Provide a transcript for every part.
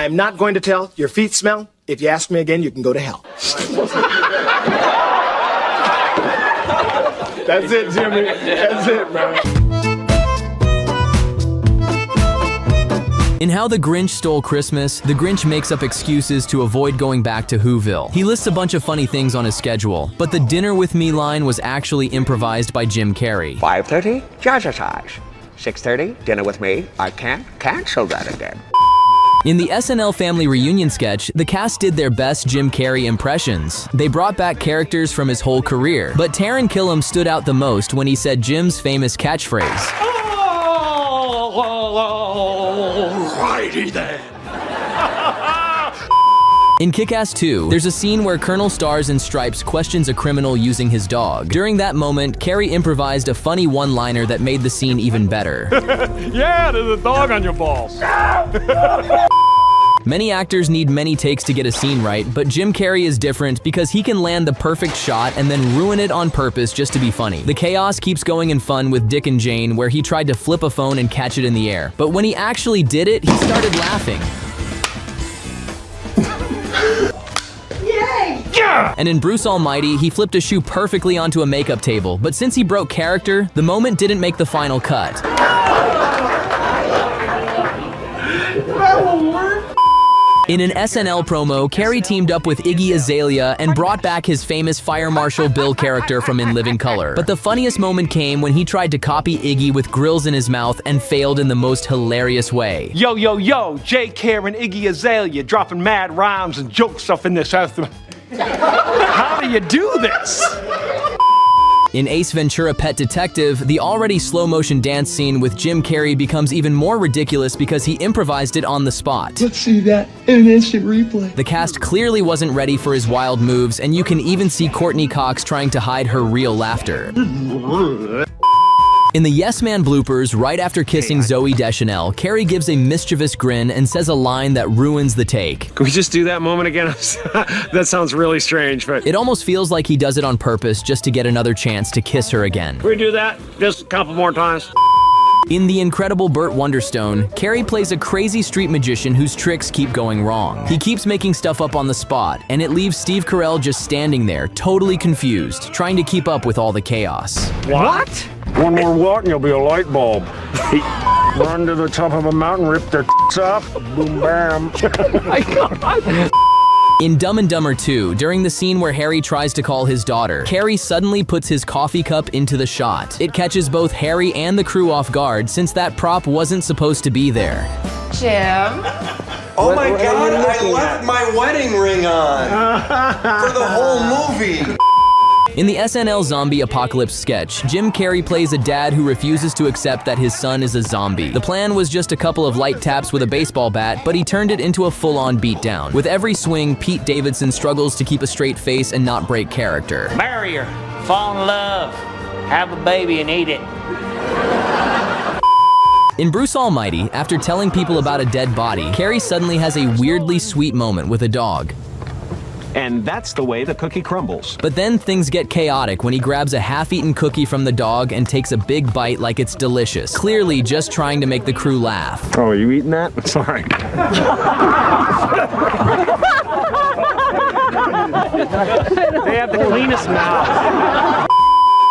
I am not going to tell. Your feet smell. If you ask me again, you can go to hell. That's it, Jimmy. That's it, man. In How the Grinch Stole Christmas, the Grinch makes up excuses to avoid going back to Whoville. He lists a bunch of funny things on his schedule, but the dinner with me line was actually improvised by Jim Carrey. 5:30, jazzercise. 6:30, dinner with me. I can't cancel that again. In the SNL Family Reunion sketch, the cast did their best Jim Carrey impressions. They brought back characters from his whole career, but Taran Killam stood out the most when he said Jim's famous catchphrase. Righty then. In Kick-Ass 2, there's a scene where Colonel Stars and Stripes questions a criminal using his dog. During that moment, Carrey improvised a funny one-liner that made the scene even better. Yeah, there's a dog on your balls. Many actors need many takes to get a scene right, but Jim Carrey is different because he can land the perfect shot and then ruin it on purpose just to be funny. The chaos keeps going in fun with Dick and Jane, where he tried to flip a phone and catch it in the air. But when he actually did it, he started laughing. Yay! Yeah! And in Bruce Almighty, he flipped a shoe perfectly onto a makeup table, but since he broke character, the moment didn't make the final cut. That will work. In an SNL promo, Carrey teamed up with Iggy Azalea and brought back his famous Fire Marshal Bill character from In Living Color. But the funniest moment came when he tried to copy Iggy with grills in his mouth and failed in the most hilarious way. Yo, yo, yo, J. Carrey and Iggy Azalea dropping mad rhymes and joke stuff in this house. How do you do this? In Ace Ventura: Pet Detective, the already slow-motion dance scene with Jim Carrey becomes even more ridiculous because he improvised it on the spot. Let's see that in an instant replay. The cast clearly wasn't ready for his wild moves, and you can even see Courtney Cox trying to hide her real laughter. In the Yes Man bloopers, right after kissing Zooey Deschanel, Carrey gives a mischievous grin and says a line that ruins the take. Can we just do that moment again? That sounds really strange, but... It almost feels like he does it on purpose just to get another chance to kiss her again. Can we do that just a couple more times? In The Incredible Burt Wonderstone, Carrey plays a crazy street magician whose tricks keep going wrong. He keeps making stuff up on the spot, and it leaves Steve Carell just standing there, totally confused, trying to keep up with all the chaos. What? One more walk and you'll be a light bulb. Run to the top of a mountain, rip their off, boom bam. In Dumb and Dumber 2, during the scene where Harry tries to call his daughter, Carrey suddenly puts his coffee cup into the shot. It catches both Harry and the crew off guard since that prop wasn't supposed to be there. Jim? Oh my God, I left my wedding ring on for the whole movie. In the SNL Zombie Apocalypse sketch, Jim Carrey plays a dad who refuses to accept that his son is a zombie. The plan was just a couple of light taps with a baseball bat, but he turned it into a full-on beatdown. With every swing, Pete Davidson struggles to keep a straight face and not break character. Marry her, fall in love, have a baby and eat it. In Bruce Almighty, after telling people about a dead body, Carrey suddenly has a weirdly sweet moment with a dog. And that's the way the cookie crumbles. But then things get chaotic when he grabs a half-eaten cookie from the dog and takes a big bite like it's delicious, clearly just trying to make the crew laugh. Oh, are you eating that? Sorry. They have the cleanest mouth.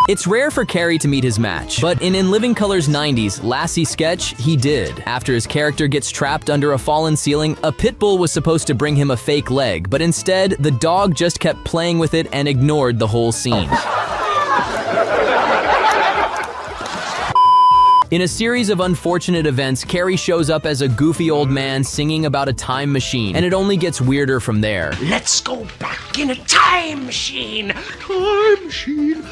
It's rare for Carrey to meet his match, but in Living Color's 90s Lassie sketch, he did. After his character gets trapped under a fallen ceiling, a pit bull was supposed to bring him a fake leg, but instead, the dog just kept playing with it and ignored the whole scene. In a series of unfortunate events, Carrey shows up as a goofy old man singing about a time machine, and it only gets weirder from there. Let's go back in a time machine. Time machine.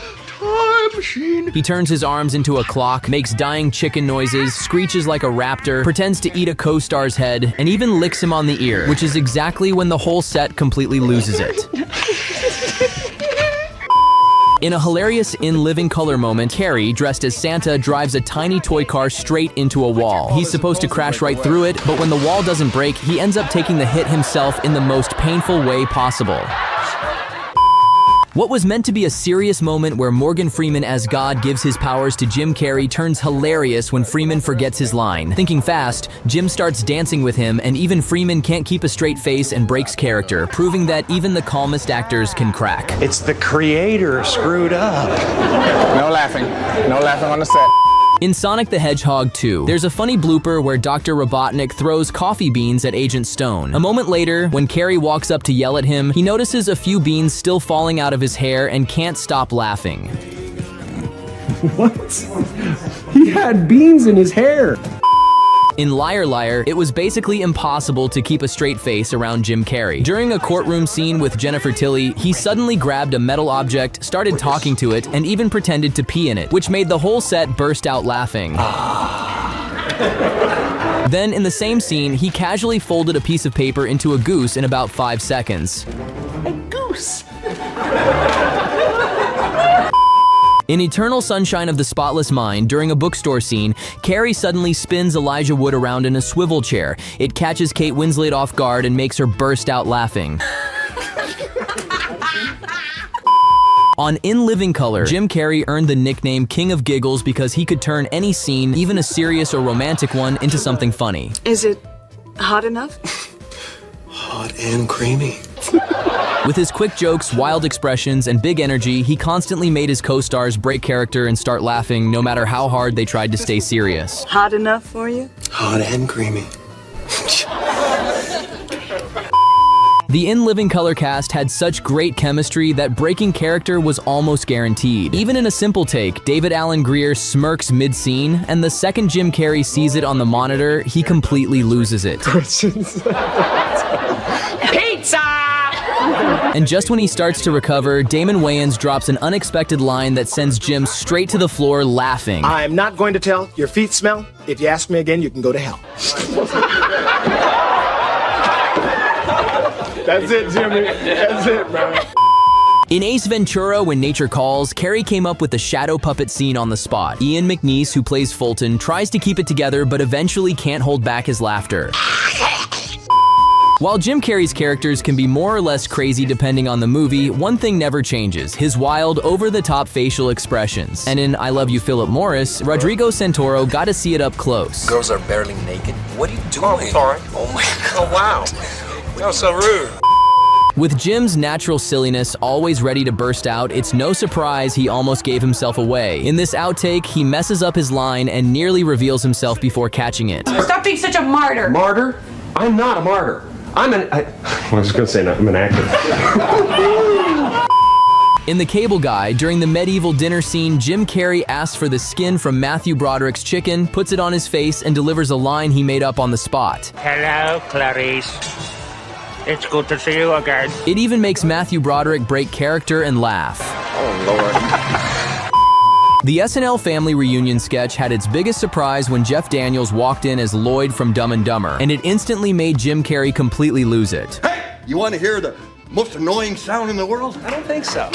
Time machine. He turns his arms into a clock, makes dying chicken noises, screeches like a raptor, pretends to eat a co-star's head, and even licks him on the ear, which is exactly when the whole set completely loses it. In a hilarious In Living Color moment, Carrey, dressed as Santa, drives a tiny toy car straight into a wall. He's supposed to crash right through it, but when the wall doesn't break, he ends up taking the hit himself in the most painful way possible. What was meant to be a serious moment where Morgan Freeman as God gives his powers to Jim Carrey turns hilarious when Freeman forgets his line. Thinking fast, Jim starts dancing with him, and even Freeman can't keep a straight face and breaks character, proving that even the calmest actors can crack. It's the creator screwed up. No laughing. No laughing on the set. In Sonic the Hedgehog 2, there's a funny blooper where Dr. Robotnik throws coffee beans at Agent Stone. A moment later, when Carrey walks up to yell at him, he notices a few beans still falling out of his hair and can't stop laughing. What? He had beans in his hair. In Liar Liar, it was basically impossible to keep a straight face around Jim Carrey. During a courtroom scene with Jennifer Tilly, he suddenly grabbed a metal object, started talking to it, and even pretended to pee in it, which made the whole set burst out laughing. Then, in the same scene, he casually folded a piece of paper into a goose in about 5 seconds. A goose. In Eternal Sunshine of the Spotless Mind, during a bookstore scene, Carrey suddenly spins Elijah Wood around in a swivel chair. It catches Kate Winslet off guard and makes her burst out laughing. On In Living Color, Jim Carrey earned the nickname King of Giggles because he could turn any scene, even a serious or romantic one, into something funny. Is it hot enough? Hot and creamy. With his quick jokes, wild expressions, and big energy, he constantly made his co-stars break character and start laughing no matter how hard they tried to stay serious. Hot enough for you? Hot and creamy. The In Living Color cast had such great chemistry that breaking character was almost guaranteed. Even in a simple take, David Alan Grier smirks mid-scene, and the second Jim Carrey sees it on the monitor, he completely loses it. Pizza! And just when he starts to recover, Damon Wayans drops an unexpected line that sends Jim straight to the floor laughing. I'm not going to tell. Your feet smell. If you ask me again, you can go to hell. That's it, Jimmy. That's it, man. In Ace Ventura, When Nature Calls, Carrey came up with the shadow puppet scene on the spot. Ian McNeice, who plays Fulton, tries to keep it together but eventually can't hold back his laughter. While Jim Carrey's characters can be more or less crazy depending on the movie, one thing never changes: his wild, over-the-top facial expressions. And in I Love You, Philip Morris, Rodrigo Santoro got to see it up close. Girls are barely naked. What are you doing? Oh, I'm sorry. Oh my God. Oh wow. That was so rude. With Jim's natural silliness always ready to burst out, it's no surprise he almost gave himself away. In this outtake, he messes up his line and nearly reveals himself before catching it. Stop being such a martyr. Martyr? I'm not a martyr. I was gonna say, no, I'm an actor. In The Cable Guy, during the medieval dinner scene, Jim Carrey asks for the skin from Matthew Broderick's chicken, puts it on his face, and delivers a line he made up on the spot. Hello, Clarice. It's good to see you again. It even makes Matthew Broderick break character and laugh. Oh, Lord. The SNL Family Reunion sketch had its biggest surprise when Jeff Daniels walked in as Lloyd from Dumb and Dumber, and it instantly made Jim Carrey completely lose it. Hey, you want to hear the most annoying sound in the world? I don't think so.